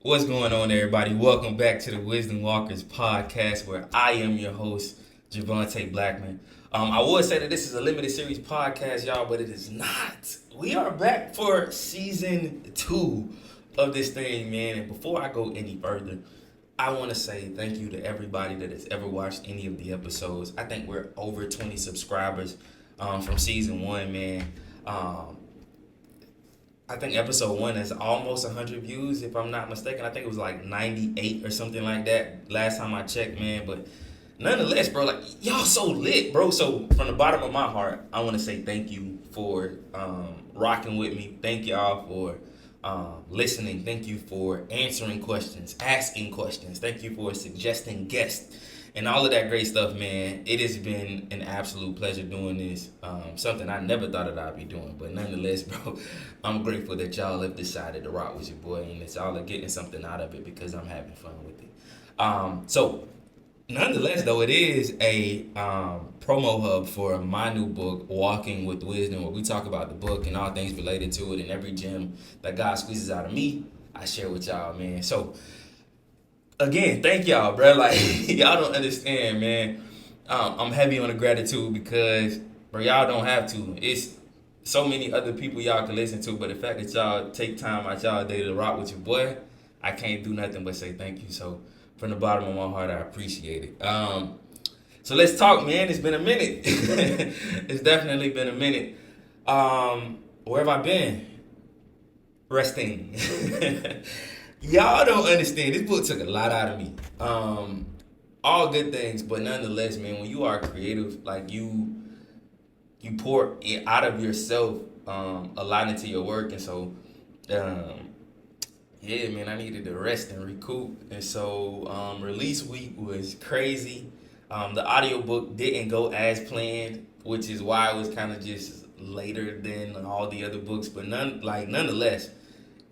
What's going on, everybody? Welcome back to the Wisdom Walkers podcast, where I am your host, Javante Blackman. I would say that this is a limited series podcast, y'all, but it is not. We are back for season 2 of this thing, man. And before I go any further, I want to say thank you to everybody that has ever watched any of the episodes. I think we're over 20 subscribers from season 1, man. Um, I think episode 1 is almost 100 views, if I'm not mistaken. I think it was like 98 or something like that last time I checked, man. But nonetheless, bro, like y'all so lit, bro. So from the bottom of my heart, I want to say thank you for rocking with me. Thank y'all for listening. Thank you for answering questions, asking questions. Thank you for suggesting guests and all of that great stuff, man. It has been an absolute pleasure doing this. Something I never thought that I'd be doing, but nonetheless, bro, I'm grateful that y'all have decided to rock with your boy, and it's all getting something out of it because I'm having fun with it. So nonetheless, though, it is a promo hub for my new book, Walking with Wisdom, where we talk about the book and all things related to it, and every gem that God squeezes out of me, I share with y'all, man. So again, thank y'all, bro. Like y'all don't understand, man. I'm heavy on the gratitude because, bro, y'all don't have to. It's so many other people y'all can listen to, but the fact that y'all take time out y'all day to rock with your boy, I can't do nothing but say thank you. So from the bottom of my heart, I appreciate it. So let's talk, man. It's been a minute. It's definitely been a minute. Where have I been? Resting. Y'all don't understand. This book took a lot out of me. All good things, but nonetheless, man, when you are creative, like you pour it out of yourself a lot into your work, and so yeah, man, I needed to rest and recoup, and so release week was crazy. The audiobook didn't go as planned, which is why it was kind of just later than all the other books, but nonetheless,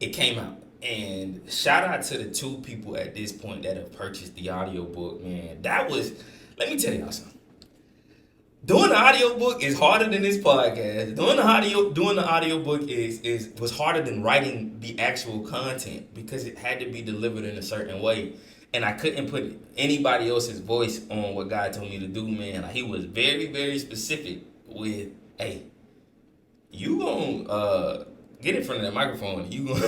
it came out. And shout out to the 2 people at this point that have purchased the audiobook, man. That was, let me tell y'all something. Doing the audiobook is harder than this podcast. Doing the audiobook is was harder than writing the actual content because it had to be delivered in a certain way. And I couldn't put anybody else's voice on what God told me to do, man. Like, he was very, very specific with, hey, you gonna get in front of that microphone and you gonna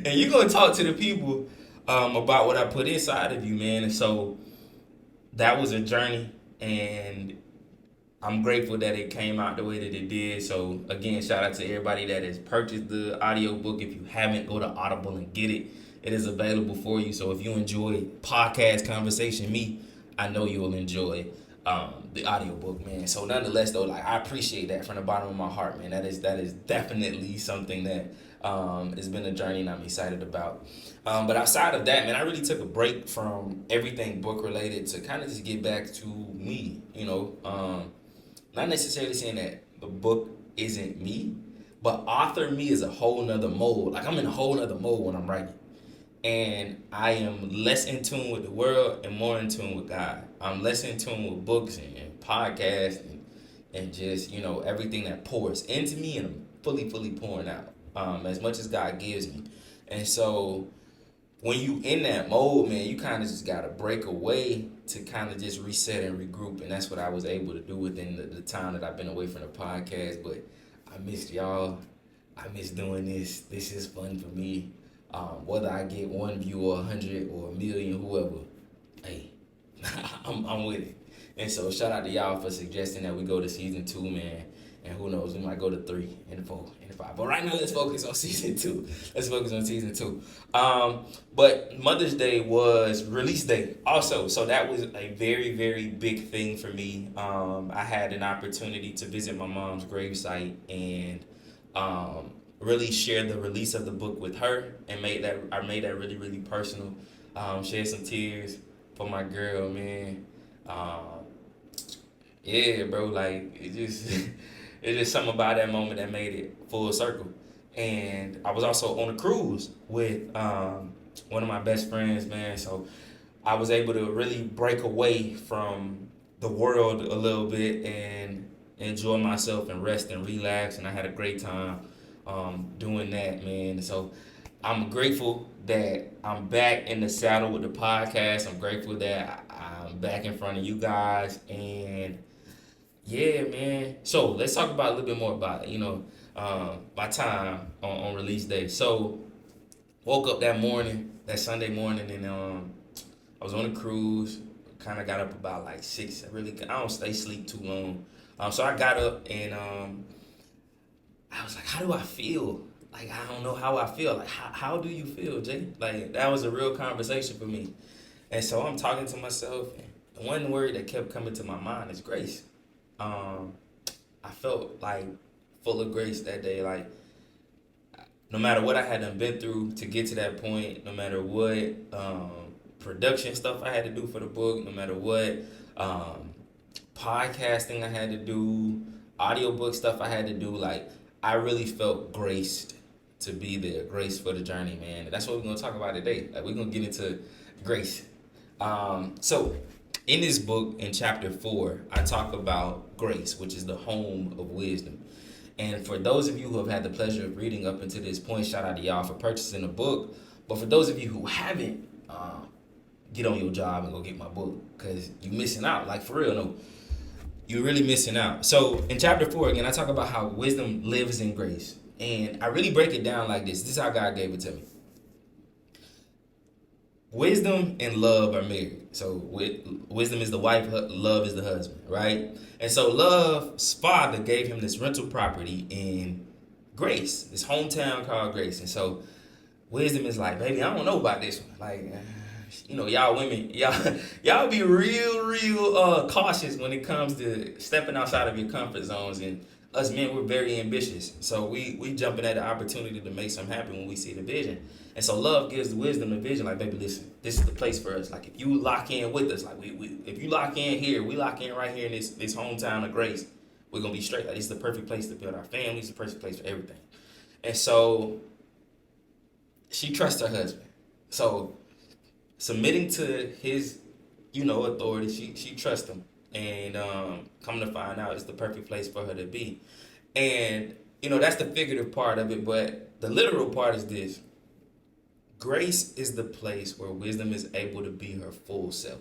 and you gonna talk to the people about what I put inside of you, man. And so that was a journey, and I'm grateful that it came out the way that it did. So again, shout out to everybody that has purchased the audiobook. If you haven't, go to Audible and get it. It is available for you. So if you enjoy podcast conversation, me, I know you'll enjoy the audiobook, man. So nonetheless, though, like, I appreciate that from the bottom of my heart, man. That is definitely something that has been a journey and I'm excited about. But outside of that, man, I really took a break from everything book related to kind of just get back to me, you know. Not necessarily saying that the book isn't me, but author me is a whole nother mode. Like, I'm in a whole nother mode when I'm writing. And I am less in tune with the world and more in tune with God. I'm less in tune with books and podcasts and just, you know, everything that pours into me, and I'm fully pouring out as much as God gives me. And so when you in that mode, man, you kind of just got to break away to kind of just reset and regroup. And that's what I was able to do within the time that I've been away from the podcast. But I missed y'all. I miss doing this. This is fun for me. Whether I get 1 view or 100 or 1,000,000, whoever, hey, I'm with it. And so shout out to y'all for suggesting that we go to season 2, man. And who knows, we might go to 3 and 4 and 5. But right now, let's focus on season 2. Let's focus on season 2. But Mother's Day was release day also. So that was a very, very big thing for me. I had an opportunity to visit my mom's gravesite and really share the release of the book with her, and I made that really, really personal. Shed some tears for my girl, man. Yeah, bro, like, it's just something about that moment that made it full circle. And I was also on a cruise with one of my best friends, man. So I was able to really break away from the world a little bit and enjoy myself and rest and relax. And I had a great time doing that, man. So I'm grateful that I'm back in the saddle with the podcast. I'm grateful that I'm back in front of you guys. And yeah, man. So let's talk about a little bit more about, my time on release day. So woke up that morning, that Sunday morning, and I was on a cruise. Kind of got up about like 6. I don't stay sleep too long. So I got up and I was like, how do I feel? Like, I don't know how I feel. Like, how do you feel, Jay? Like, that was a real conversation for me. And so I'm talking to myself. And one word that kept coming to my mind is grace. Um, I felt like full of grace that day. Like, no matter what I had done been through to get to that point, no matter what production stuff I had to do for the book, no matter what um, podcasting I had to do, audiobook stuff I had to do, like, I really felt graced to be there, grace for the journey, man. And that's what we're gonna talk about today. Like, we're gonna get into grace. So in this book, in chapter 4, I talk about grace, which is the home of wisdom. And for those of you who have had the pleasure of reading up until this point, shout out to y'all for purchasing the book. But for those of you who haven't, get on your job and go get my book, because you're missing out. Like, for real, no. You're really missing out. So in chapter 4, again, I talk about how wisdom lives in grace. And I really break it down like this. This is how God gave it to me. Wisdom and love are married. So wisdom is the wife, love is the husband, right? And so love's father gave him this rental property in Grace, this hometown called Grace. And so wisdom is like, baby, I don't know about this one. Like, y'all women, y'all be real cautious when it comes to stepping outside of your comfort zones. And us men, we're very ambitious. So we jumping at the opportunity to make something happen when we see the vision. And so love gives the wisdom the vision. Like, baby, listen, this is the place for us. Like, if you lock in with us, like if you lock in here, we lock in right here in this hometown of Grace, we're gonna be straight. Like, this is the perfect place to build our families, the perfect place for everything. And so she trusts her husband. So submitting to his, authority, she trusts him. And come to find out, it's the perfect place for her to be. And, that's the figurative part of it. But the literal part is this. Grace is the place where wisdom is able to be her full self.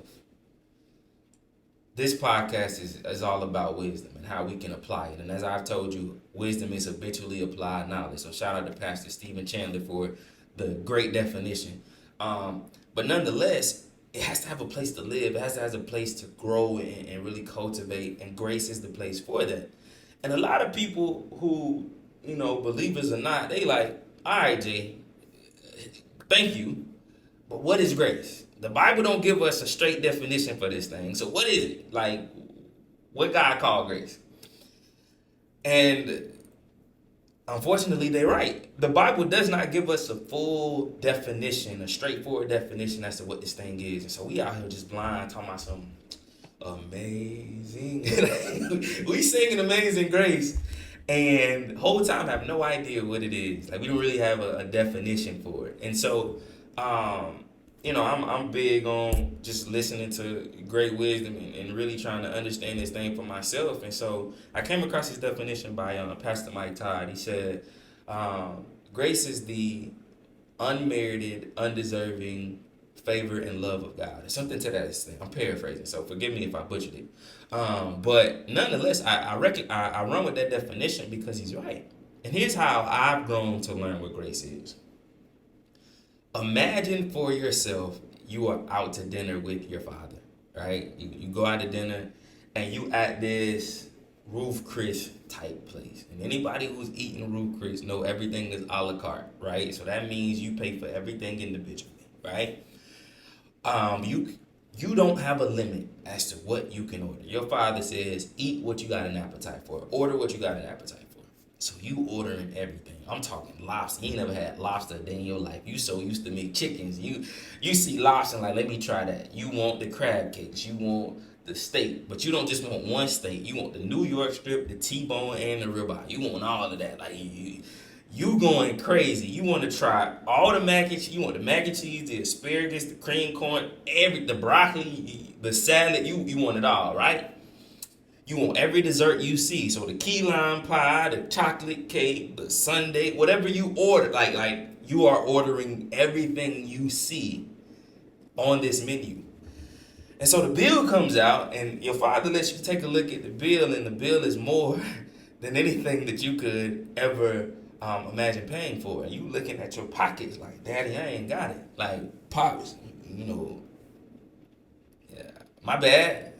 This podcast is all about wisdom and how we can apply it. And as I've told you, wisdom is habitually applied knowledge. So shout out to Pastor Stephen Chandler for the great definition. But nonetheless, it has to have a place to live. It has to have a place to grow and really cultivate. And grace is the place for that. And a lot of people who, believers or not, they like, all right, Jay, thank you. But what is grace? The Bible don't give us a straight definition for this thing. So what is it? Like, what God called grace? And unfortunately, they're right. The Bible does not give us a full definition, a straightforward definition as to what this thing is. And so we out here just blind, talking about some amazing. We singing Amazing Grace. And the whole time have no idea what it is. Like, we don't really have a definition for it. And so, I'm big on just listening to great wisdom and really trying to understand this thing for myself. And so I came across this definition by Pastor Mike Todd. He said, grace is the unmerited, undeserving favor and love of God. Something to that extent. I'm paraphrasing, so forgive me if I butchered it. But nonetheless, I run with that definition because he's right. And here's how I've grown to learn what grace is. Imagine for yourself you are out to dinner with your father, right? You go out to dinner and you at this Ruth Chris type place. And anybody who's eating Ruth Chris know everything is a la carte, right? So that means you pay for everything individually, right? You don't have a limit as to what you can order. Your father says, eat what you got an appetite for. Order what you got an appetite for. So you ordering everything. I'm talking lobster. You ain't never had lobster a day in your life. You so used to make chickens. You see lobster and like, let me try that. You want the crab cakes. You want the steak. But you don't just want one steak. You want the New York strip, the T-bone, and the ribeye. You want all of that. Like, you going crazy. You want to try all the mac and cheese. You want the mac and cheese, the asparagus, the cream corn, the broccoli, the salad. You want it all, right? You want every dessert you see. So the key lime pie, the chocolate cake, the sundae, whatever you order, like you are ordering everything you see on this menu. And so the bill comes out, and your father lets you take a look at the bill, and the bill is more than anything that you could ever imagine paying for. And you looking at your pockets like, Daddy, I ain't got it. Like, Pops, yeah, my bad.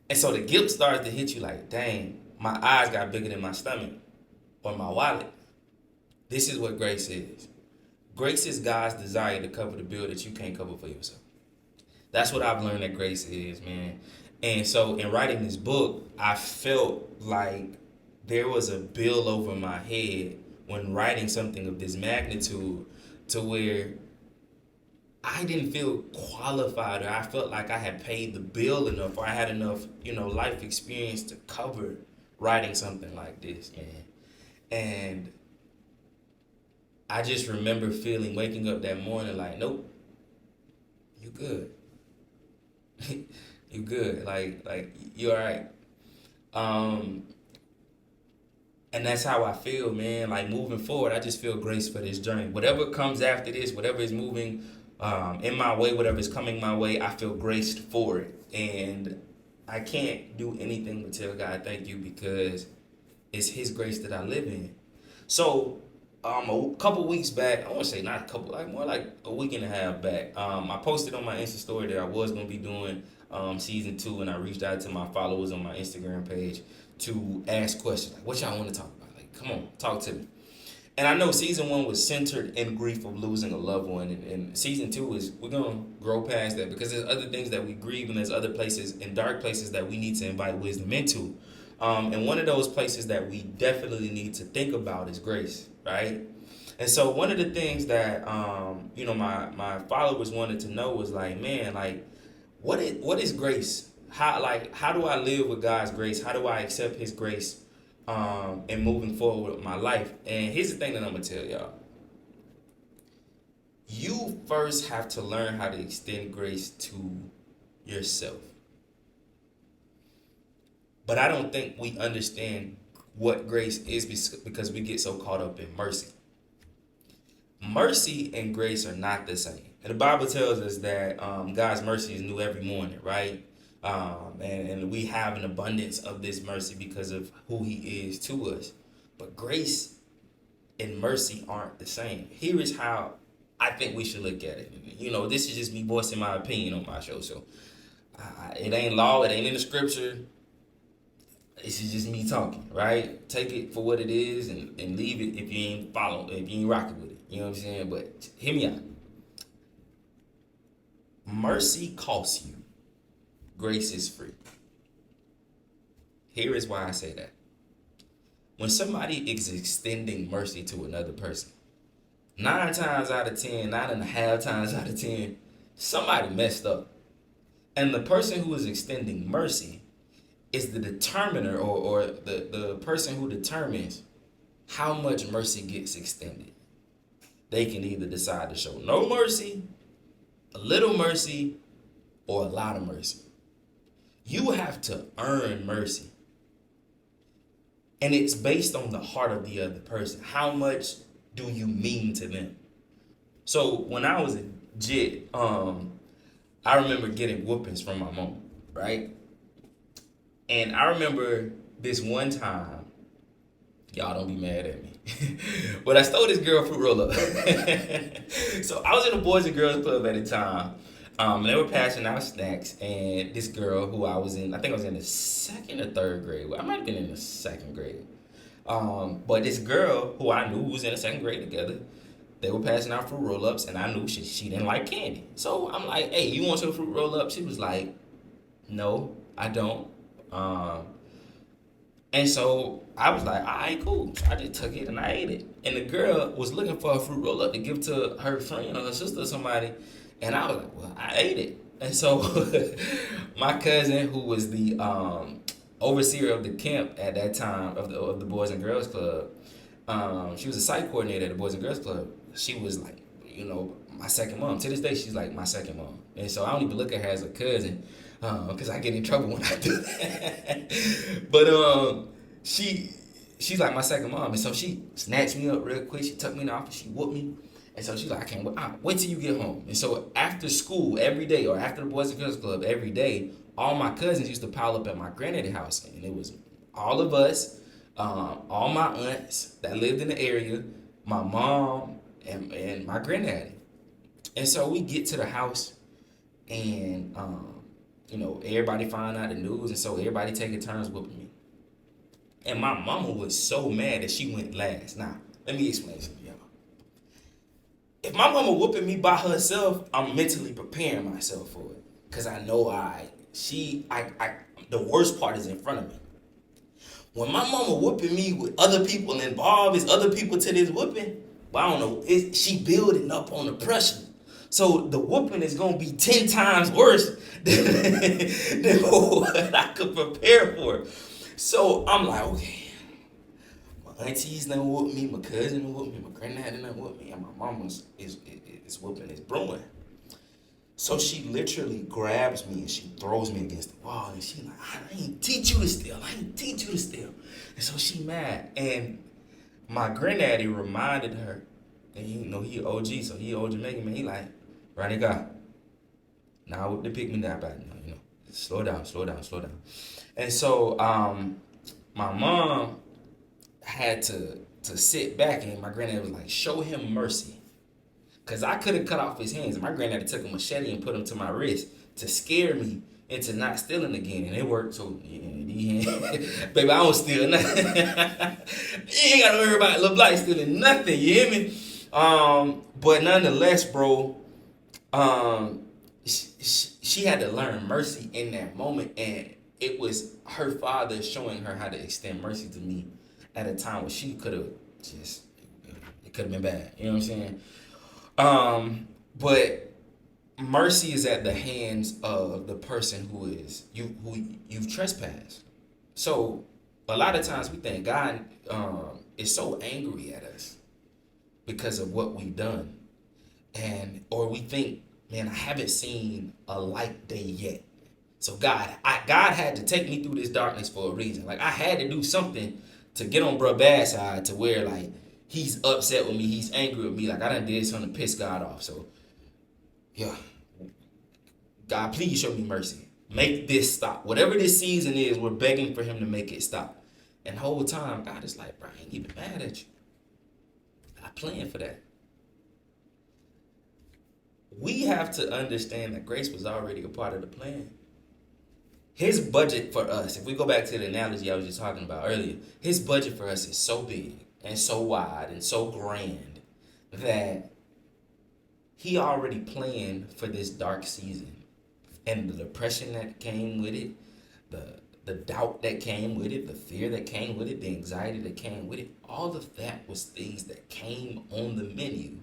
And so the guilt starts to hit you like, dang, my eyes got bigger than my stomach or my wallet. This is what grace is. Grace is God's desire to cover the bill that you can't cover for yourself. That's what I've learned that grace is, man. And so in writing this book, I felt like there was a bill over my head when writing something of this magnitude, to where I didn't feel qualified, or I felt like I had paid the bill enough, or I had enough, life experience to cover writing something like this, man. And I just remember waking up that morning like, nope, you good. You good. Like you all right. And that's how I feel, man. Like moving forward, I just feel grace for this journey. Whatever comes after this, whatever is moving in my way, whatever is coming my way, I feel graced for it. And I can't do anything but tell God thank you, because it's His grace that I live in. So a couple weeks back, I want to say not a couple, like more like a week and a half back, I posted on my Insta story that I was going to be doing season 2, and I reached out to my followers on my Instagram page to ask questions like, what y'all want to talk about? Like, come on, talk to me. And I know season 1 was centered in grief of losing a loved one, and season 2 is, we're going to grow past that, because there's other things that we grieve, and there's other places and dark places that we need to invite wisdom into. And one of those places that we definitely need to think about is grace, right? And so one of the things that my followers wanted to know was like, man, like what is grace? How do I live with God's grace? How do I accept His grace and moving forward with my life? And here's the thing that I'm gonna tell y'all. You first have to learn how to extend grace to yourself. But I don't think we understand what grace is, because we get so caught up in mercy. Mercy and grace are not the same. And the Bible tells us that God's mercy is new every morning, right? And we have an abundance of this mercy because of who He is to us. But grace and mercy aren't the same. Here is how I think we should look at it. This is just me voicing my opinion on my show. So it ain't law, it ain't in the scripture. This is just me talking, right? Take it for what it is and leave it if you ain't rocking with it. You know what I'm saying? But hear me out. Mercy costs you. Grace is free. Here is why I say that. When somebody is extending mercy to another person, 9 times out of 10, 9.5 times out of 10, somebody messed up. And the person who is extending mercy is the determiner, or the person who determines how much mercy gets extended. They can either decide to show no mercy, a little mercy, or a lot of mercy. You have to earn mercy. And it's based on the heart of the other person. How much do you mean to them? So when I was a jit, I remember getting whoopings from my mom, right? And I remember this one time, y'all don't be mad at me, but I stole this girl fruit roll up. So I was in the Boys and Girls Club at the time. And they were passing out snacks, and this girl who I think I was in the 2nd or 3rd grade. I might have been in the 2nd grade. But this girl who I knew was in the 2nd grade together, they were passing out fruit roll-ups, and I knew she didn't like candy. So I'm like, hey, you want some fruit roll-up? She was like, no, I don't. And so I was like, all right, cool. So I just took it and I ate it. And the girl was looking for a fruit roll-up to give to her friend or her sister or somebody. And I was like, well, I ate it. And so my cousin, who was the overseer of the camp at that time of the Boys and Girls Club, she was a site coordinator at the Boys and Girls Club. She was like, my second mom. To this day, she's like my second mom. And so I don't even look at her as a cousin. because I get in trouble when I do that. But she she's like my second mom, and so she snatched me up real quick. She tucked me in the office. She whooped me, and so she's like, I can't wait. Wait till you get home. And so after school every day, or after the Boys and Girls Club every day, all my cousins used to pile up at my granddaddy's house, and it was all of us, all my aunts that lived in the area, my mom, and my granddaddy. And so we get to the house, and everybody find out the news, and so everybody taking turns whooping me. And my mama was so mad that she went last. Now, let me explain something to y'all. If my mama whooping me by herself, I'm mentally preparing myself for it. Cause I know the worst part is in front of me. When my mama whooping me with other people involved, it's other people to this whooping, but I don't know, she building up on the pressure. So the whooping is gonna be 10 times worse than what I could prepare for. So I'm like, okay, my aunties done whoop me, my cousin done whoop me, my granddad done whoop me, and my mama's is whooping, is brewing. So she literally grabs me and she throws me against the wall, and she like, I ain't teach you to steal. I ain't teach you to steal. And so she mad. And my granddaddy reminded her, and he OG, so he old Jamaican man. He like, Ronnie God, now with the pick me that bad, slow down. And so my mom had to sit back, and my granddad was like, show him mercy. Because I could have cut off his hands. My granddaddy took a machete and put him to my wrist to scare me into not stealing again. And it worked. So, baby, I don't steal nothing. You ain't got to worry about Lil Blight stealing nothing. You hear me? But nonetheless, bro, she had to learn mercy in that moment. And it was her father showing her how to extend mercy to me at a time where she could have it could have been bad. You know what I'm saying? But mercy is at the hands of the person who you've trespassed. So a lot of times we think God is so angry at us because of what we've done, or we think, man, I haven't seen a light day yet. So God had to take me through this darkness for a reason. Like I had to do something to get on bruh bad side to where like he's upset with me, he's angry with me, like I done did something to piss God off. So yeah, God, please show me mercy. Make this stop. Whatever this season is, we're begging for him to make it stop. And the whole time, God is like, bro, I ain't even mad at you. I planned for that. We have to understand that grace was already a part of the plan. His budget for us, if we go back to the analogy I was just talking about earlier, his budget for us is so big and so wide and so grand that he already planned for this dark season and the depression that came with it, the doubt that came with it, the fear that came with it, the anxiety that came with it. All of that was things that came on the menu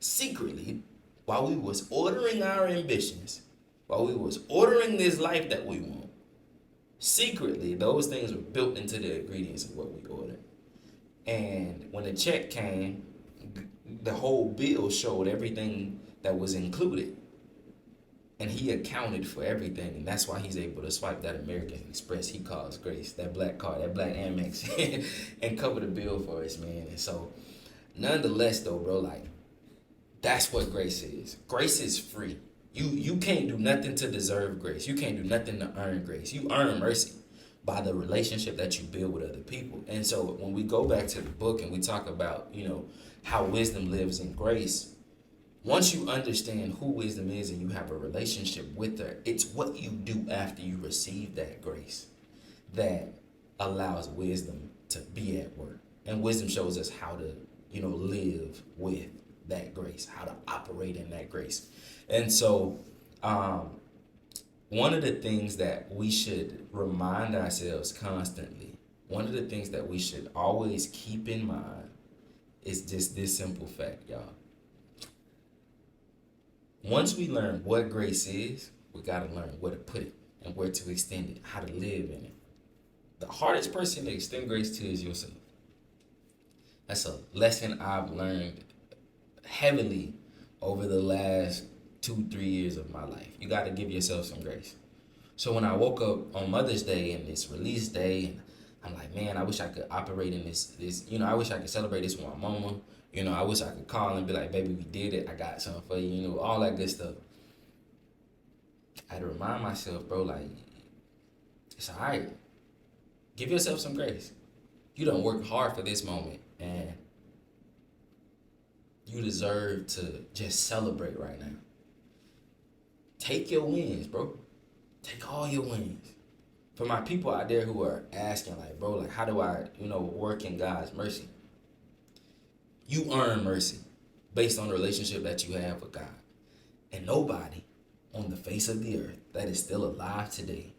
secretly while we was ordering our ambitions, while we was ordering this life that we want. Secretly, those things were built into the ingredients of what we ordered. And when the check came, the whole bill showed everything that was included. And he accounted for everything. And that's why he's able to swipe that American Express he calls Grace, that black card, that black Amex, and cover the bill for us, man. And so, nonetheless, though, bro, like, that's what grace is. Grace is free. You can't do nothing to deserve grace. You can't do nothing to earn grace. You earn mercy by the relationship that you build with other people. And so when we go back to the book and we talk about, how wisdom lives in grace, once you understand who wisdom is and you have a relationship with her, it's what you do after you receive that grace that allows wisdom to be at work. And wisdom shows us how to, live with that grace, how to operate in that grace. And so one of the things that we should remind ourselves constantly, one of the things that we should always keep in mind is just this simple fact, y'all. Once we learn what grace is, we got to learn where to put it and where to extend it, how to live in it. The hardest person to extend grace to is yourself. That's a lesson I've learned heavily over the last 2-3 years of my life. You got to give yourself some grace. So when I woke up on Mother's Day and this release day, and I'm like, man, I wish I could operate in this. I wish I could celebrate this with my mama. I wish I could call and be like, baby, we did it. I got something for you. All that good stuff. I had to remind myself, bro, like, it's all right. Give yourself some grace. You done worked hard for this moment, and you deserve to just celebrate right now. Take your wins, bro. Take all your wins. For my people out there who are asking, like, bro, like, how do I, work in God's mercy? You earn mercy based on the relationship that you have with God. And nobody on the face of the earth that is still alive today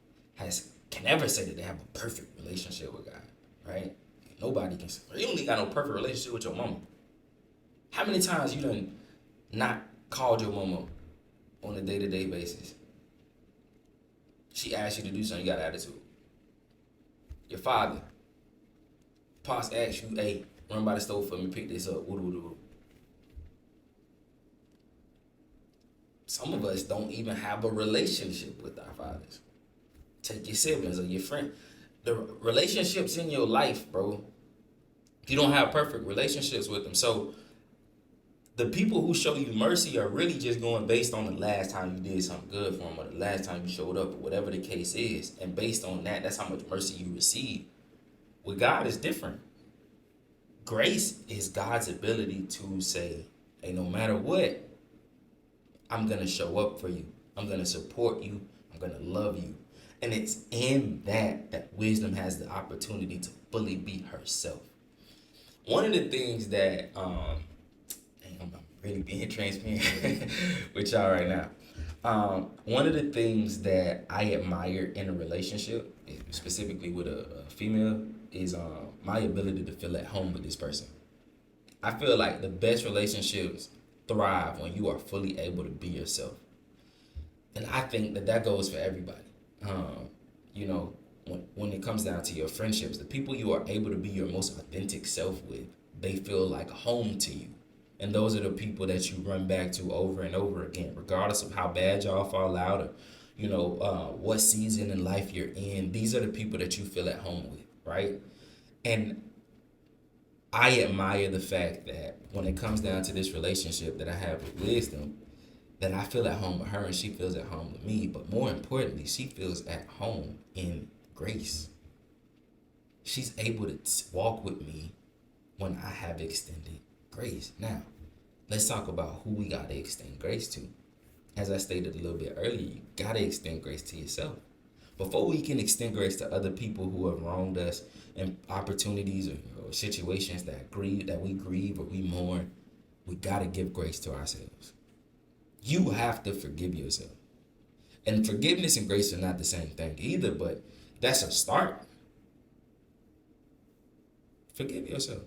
can ever say that they have a perfect relationship with God, right? Nobody can say. You only got no perfect relationship with your mama. How many times you done not called your mama on a day-to-day basis? She asked you to do something, you got attitude. Your father, Pops asked you, hey, run by the stove for me, pick this up. Some of us don't even have a relationship with our fathers. Take your siblings or your friend. The relationships in your life, bro, you don't have perfect relationships with them. So the people who show you mercy are really just going based on the last time you did something good for them or the last time you showed up or whatever the case is. And based on that, that's how much mercy you receive. With God, it's different. Grace is God's ability to say, hey, no matter what, I'm going to show up for you. I'm going to support you. I'm going to love you. And it's in that wisdom has the opportunity to fully be herself. One of the things that, I'm really being transparent with y'all right now. One of the things that I admire in a relationship, specifically with a female, is my ability to feel at home with this person. I feel like the best relationships thrive when you are fully able to be yourself. And I think that goes for everybody. When it comes down to your friendships, the people you are able to be your most authentic self with, they feel like home to you. And those are the people that you run back to over and over again, regardless of how bad y'all fall out or, what season in life you're in. These are the people that you feel at home with, right? And I admire the fact that when it comes down to this relationship that I have with Wisdom, that I feel at home with her and she feels at home with me. But more importantly, she feels at home in grace. She's able to walk with me when I have extended grace. Now, let's talk about who we got to extend grace to. As I stated a little bit earlier, you got to extend grace to yourself. Before we can extend grace to other people who have wronged us in opportunities or situations that we grieve or we mourn, we got to give grace to ourselves. You have to forgive yourself. And forgiveness and grace are not the same thing either, but that's a start. Forgive yourself.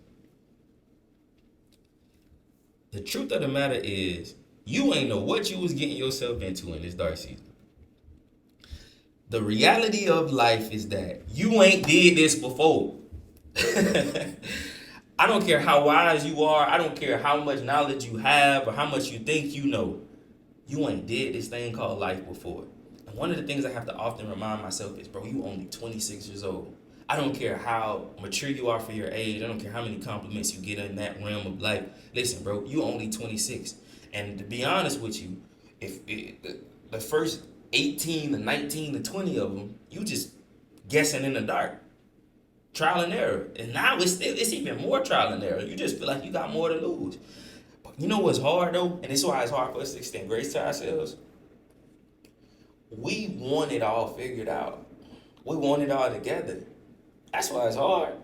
The truth of the matter is, you ain't know what you was getting yourself into in this dark season. The reality of life is that you ain't did this before. I don't care how wise you are. I don't care how much knowledge you have or how much you think you know. You ain't did this thing called life before. And one of the things I have to often remind myself is, bro, you only 26 years old. I don't care how mature you are for your age. I don't care how many compliments you get in that realm of life. Listen, bro, you only 26. And to be honest with you, if the first 18 to 19 to 20 of them, you just guessing in the dark. Trial and error. And now it's even more trial and error. You just feel like you got more to lose. But you know what's hard though? And it's why it's hard for us to extend grace to ourselves. We want it all figured out. We want it all together. That's why it's hard.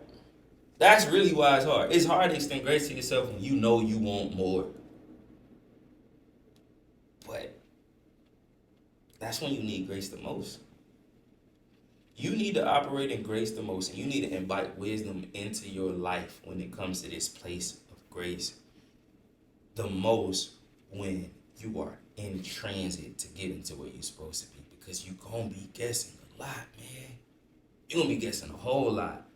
That's really why it's hard. It's hard to extend grace to yourself when you know you want more. But that's when you need grace the most. You need to operate in grace the most, and you need to invite wisdom into your life when it comes to this place of grace the most when you are in transit to get into where you're supposed to be, because you're going to be guessing a lot, man. You're going to be guessing a whole lot.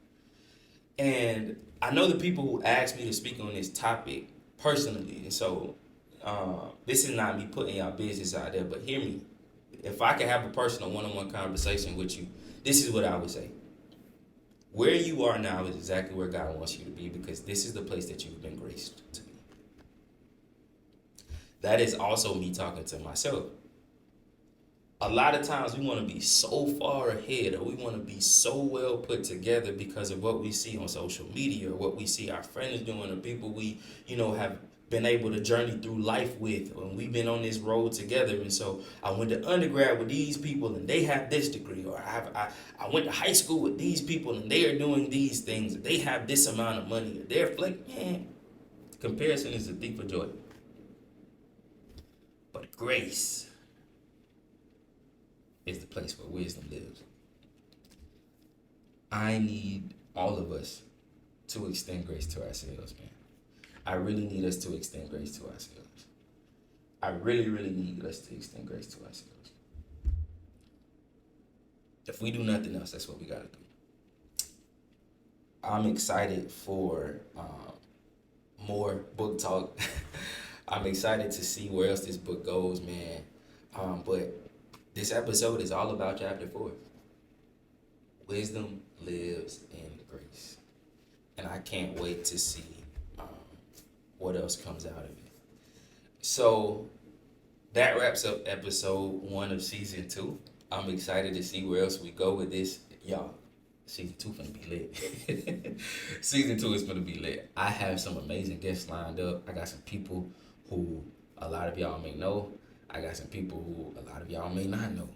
And I know the people who asked me to speak on this topic personally, and so this is not me putting y'all business out there, but hear me. if I could have a personal one-on-one conversation with you, this is what I would say. Where you are now is exactly where God wants you to be, because this is the place that you've been graced to be. That is also me talking to myself. A lot of times we want to be so far ahead, or we want to be so well put together because of what we see on social media, or what we see our friends doing, or people we, have been able to journey through life with, and we've been on this road together. And so I went to undergrad with these people and they have this degree, or I went to high school with these people and they are doing these things, or they have this amount of money, or they're like, man, comparison is a thief of joy. But grace is the place where wisdom lives. I need all of us to extend grace to ourselves, man. I really need us to extend grace to ourselves. I really, really need us to extend grace to ourselves. If we do nothing else, that's what we got to do. I'm excited for more book talk. I'm excited to see where else this book goes, man. But this episode is all about chapter 4. Wisdom lives in grace. And I can't wait to see what else comes out of it. So that wraps up episode 1 of season 2. I'm excited to see where else we go with this. Y'all, season 2 finna be lit. Season 2 is gonna be lit. I have some amazing guests lined up. I got some people who a lot of y'all may know. I got some people who a lot of y'all may not know.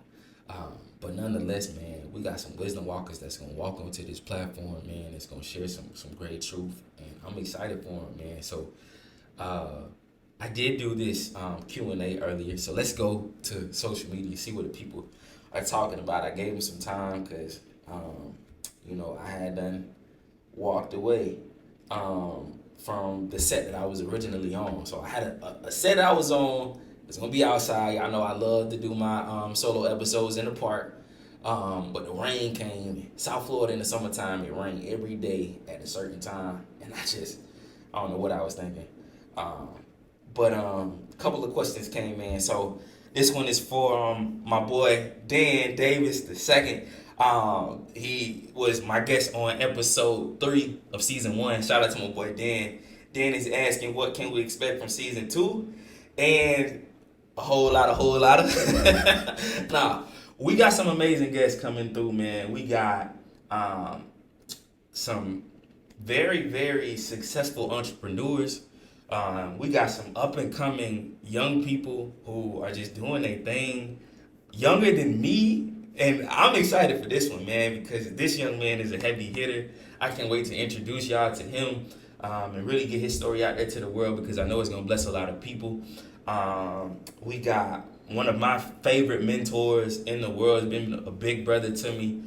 But nonetheless, man, we got some wisdom walkers that's going to walk onto this platform, man. It's going to share some great truth. And I'm excited for them, man. So I did do this Q&A earlier. So let's go to social media, see what the people are talking about. I gave them some time because, I had done walked away from the set that I was originally on. So I had a set I was on. It's going to be outside. I know I love to do my solo episodes in the park. But the rain came. South Florida in the summertime, it rained every day at a certain time. And I don't know what I was thinking. But a couple of questions came in. So this one is for my boy Dan Davis II. He was my guest on episode 3 of season 1. Shout out to my boy Dan. Dan is asking, what can we expect from season 2? And a whole lot of. Nah, we got some amazing guests coming through, man. We got some very, very successful entrepreneurs. We got some up and coming young people who are just doing their thing, younger than me. And I'm excited for this one, man, because this young man is a heavy hitter. I can't wait to introduce y'all to him and really get his story out there to the world, because I know it's going to bless a lot of people. We got one of my favorite mentors in the world, has been a big brother to me,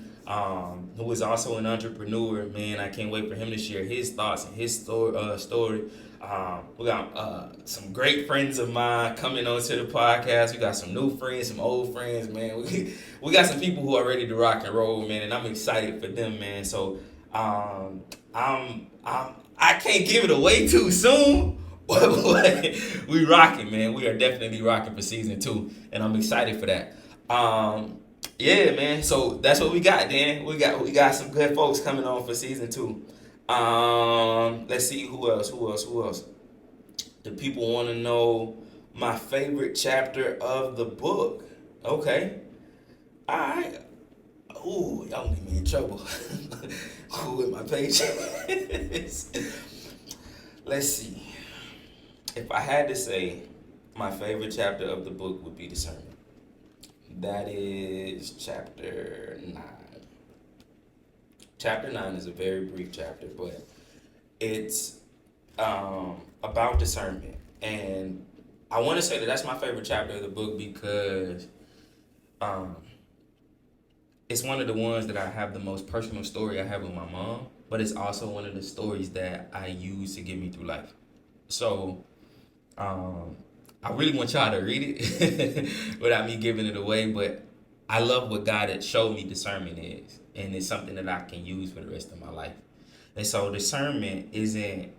who is also an entrepreneur. Man, I can't wait for him to share his thoughts and his story. We got some great friends of mine coming onto the podcast. We got some new friends, some old friends, man. We got some people who are ready to rock and roll, man, and I'm excited for them, man. So I can't give it away too soon. We rocking, man. We are definitely rocking for season 2, and I'm excited for that. Yeah, man. So that's what we got, Dan. We got some good folks coming on for season 2. Let's see who else. The people want to know my favorite chapter of the book. Okay. All right. Ooh, y'all get me in trouble. Who with my page? Let's see. If I had to say, my favorite chapter of the book would be discernment. That is chapter 9. Chapter 9 is a very brief chapter, but it's about discernment. And I want to say that that's my favorite chapter of the book because it's one of the ones that I have the most personal story I have with my mom, but it's also one of the stories that I use to get me through life. So I really want y'all to read it without me giving it away, but I love what God had showed me discernment is, and it's something that I can use for the rest of my life. And so discernment isn't,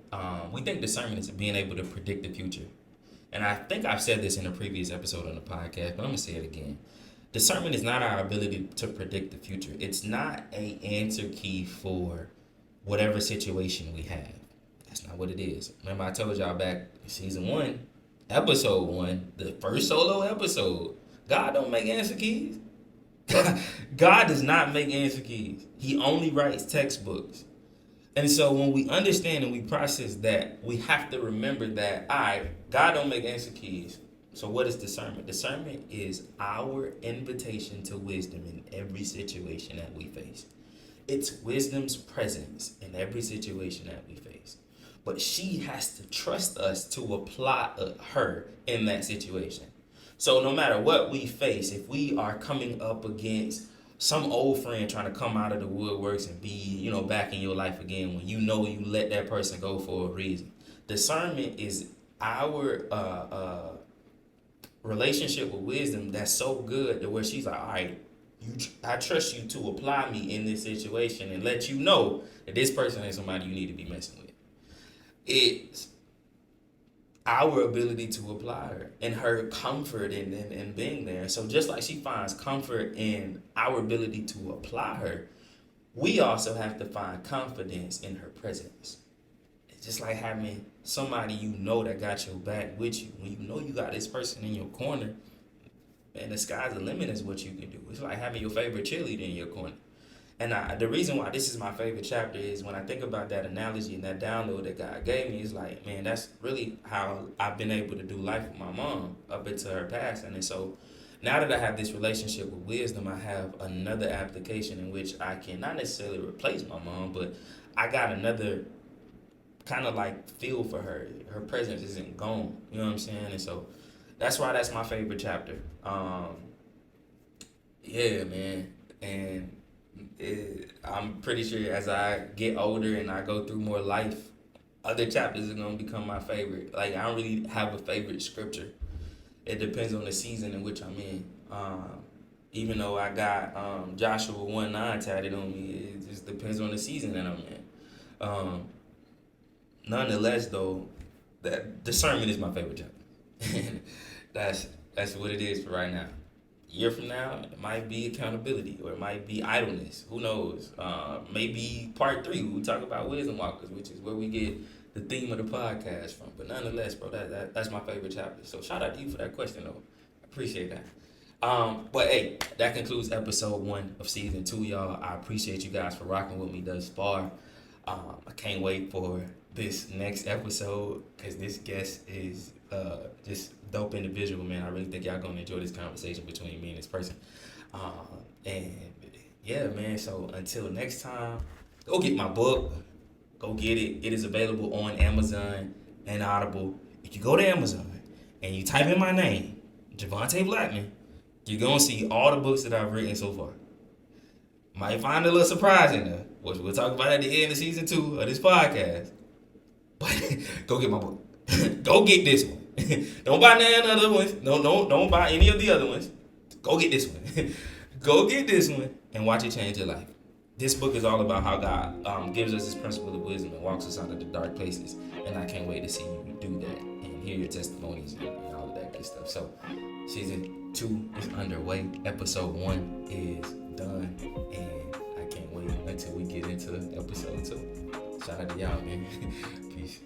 we think discernment is being able to predict the future. And I think I've said this in a previous episode on the podcast, but I'm going to say it again. Discernment is not our ability to predict the future. It's not a answer key for whatever situation we have. That's not what it is. Remember, I told y'all back in season 1, episode 1, the first solo episode. God don't make answer keys. God does not make answer keys. He only writes textbooks. And so when we understand and we process that, we have to remember that, all right, God don't make answer keys. So what is discernment? Discernment is our invitation to wisdom in every situation that we face. It's wisdom's presence in every situation that we face. But she has to trust us to apply her in that situation. So no matter what we face, if we are coming up against some old friend trying to come out of the woodworks and be, back in your life again when you let that person go for a reason. Discernment is our relationship with wisdom that's so good that where she's like, all right, I trust you to apply me in this situation and let you know that this person is somebody you need to be messing with. It's our ability to apply her and her comfort in being there. So just like she finds comfort in our ability to apply her, we also have to find confidence in her presence. It's just like having somebody that got your back with you. When you got this person in your corner, man, the sky's the limit is what you can do. It's like having your favorite cheerleader in your corner. And the reason why this is my favorite chapter is when I think about that analogy and that download that God gave me, is like, man, that's really how I've been able to do life with my mom up into her passing. And so now that I have this relationship with wisdom, I have another application in which I can not necessarily replace my mom, but I got another kind of like feel for her. Her presence isn't gone. You know what I'm saying? And so that's why that's my favorite chapter. Yeah, man. And I'm pretty sure as I get older and I go through more life, other chapters are going to become my favorite. Like, I don't really have a favorite scripture. It depends on the season in which I'm in. Even though I got Joshua 1:9 tatted on me, it just depends on the season that I'm in. Nonetheless, though, that discernment is my favorite chapter. That's what it is for right now. A year from now, it might be accountability, or it might be idleness. Who knows? Maybe part 3, we talk about wisdom walkers, which is where we get the theme of the podcast from. But nonetheless, bro, that's my favorite chapter. So shout out to you for that question, though. I appreciate that. But hey, that concludes episode 1 of season 2, y'all. I appreciate you guys for rocking with me thus far. I can't wait for this next episode because this guest is just dope individual, man. I really think y'all gonna enjoy this conversation between me and this person. And yeah, man. So until next time, go get my book. Go get it. It is available on Amazon and Audible. If you go to Amazon and you type in my name, Javonte Blackman, you're gonna see all the books that I've written so far. Might find a little surprise in there, which we'll talk about at the end of season 2 of this podcast. But go get my book. Go get this one. Don't buy none other ones. Don't buy any of the other ones. Go get this one. Go get this one and watch it change your life. This book is all about how God gives us His principle of wisdom and walks us out of the dark places. And I can't wait to see you do that and hear your testimonies and all of that good stuff. So season 2 is underway. Episode 1 is done, and I can't wait until we get into episode 2. Shout out to y'all, man. Peace.